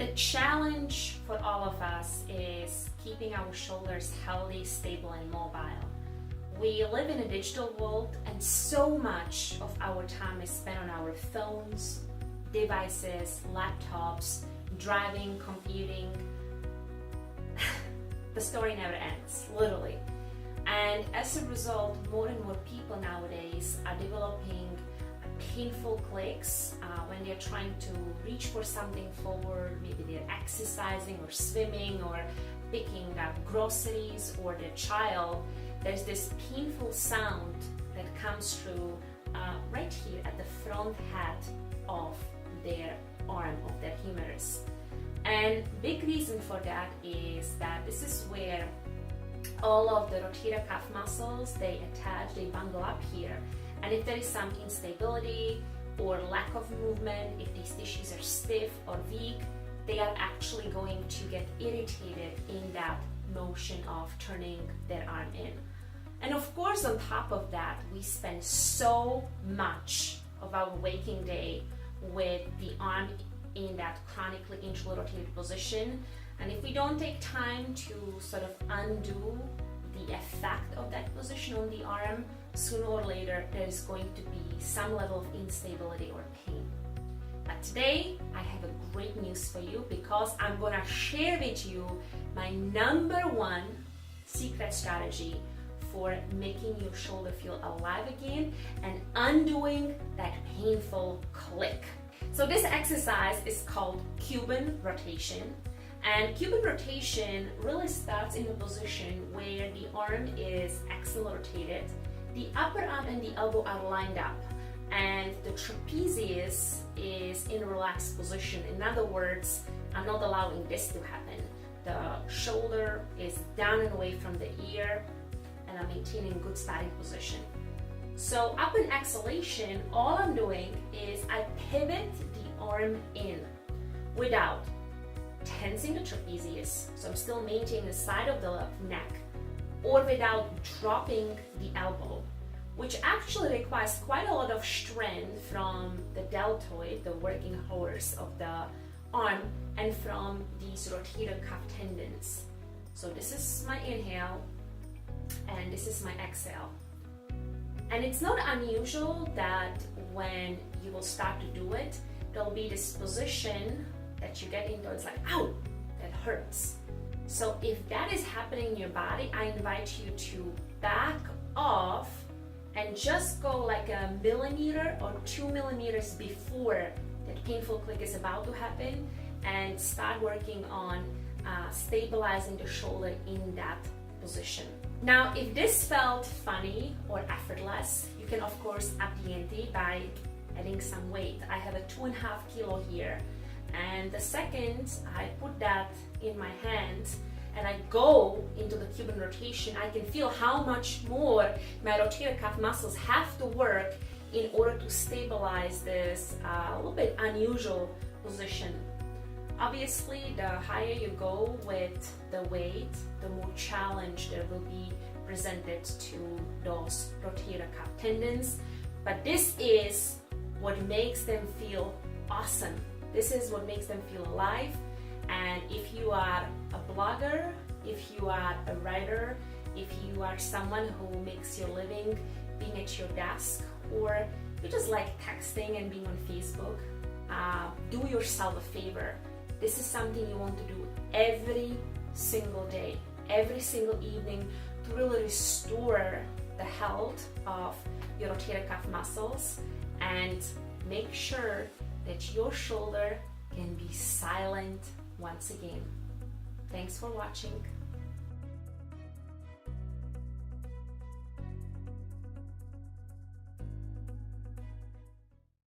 The challenge for all of us is keeping our shoulders healthy, stable, and mobile. We live in a digital world, and so much of our time is spent on our phones, devices, laptops, driving, computing. The story never ends, literally. And as a result, more and more people nowadays are developing painful clicks when they're trying to reach for something forward. Maybe they're exercising or swimming or picking up groceries, or their child. There's this painful sound that comes through right here at the front head of their arm, of their humerus. And big reason for that is that this is where all of the rotator cuff muscles, they attach, they bundle up here. And if there is some instability or lack of movement, if these tissues are stiff or weak, they are actually going to get irritated in that motion of turning their arm in. And of course, on top of that, we spend so much of our waking day with the arm in that chronically interrotated position. And if we don't take time to sort of undo the effect of that position on the arm, sooner or later there is going to be some level of instability or pain. But today I have a great news for you, because I'm gonna share with you my #1 secret strategy for making your shoulder feel alive again and undoing that painful click. So this exercise is called Cuban rotation. And Cuban rotation really starts in a position where the arm is axial rotated, the upper arm and the elbow are lined up, and the trapezius is in a relaxed position. In other words, I'm not allowing this to happen. The shoulder is down and away from the ear, and I'm maintaining good starting position. So upon exhalation, all I'm doing is I pivot the arm in without tensing the trapezius, so I'm still maintaining the side of the neck, or without dropping the elbow, which actually requires quite a lot of strength from the deltoid, the working horse of the arm, and from these rotator cuff tendons. So this is my inhale, and this is my exhale. And it's not unusual that when you will start to do it, there'll be this position that you get into. It's like, ow, that hurts. So if that is happening in your body, I invite you to back off and just go like a millimeter or 2 millimeters before that painful click is about to happen, and start working on stabilizing the shoulder in that position. Now, if this felt funny or effortless, you can of course up the ante by adding some weight. I have a 2.5 kilo here, and the second I put that in my hand and I go into the Cuban rotation, I can feel how much more my rotator cuff muscles have to work in order to stabilize this a little bit unusual position. Obviously, the higher you go with the weight, the more challenge there will be presented to those rotator cuff tendons. But this is what makes them feel awesome. This is what makes them feel alive. And if you are a blogger, if you are a writer, if you are someone who makes your living being at your desk, or you just like texting and being on Facebook, do yourself a favor. This is something you want to do every single day, every single evening, to really restore the health of your rotator cuff muscles and make sure that your shoulder can be silent once again. Thanks for watching.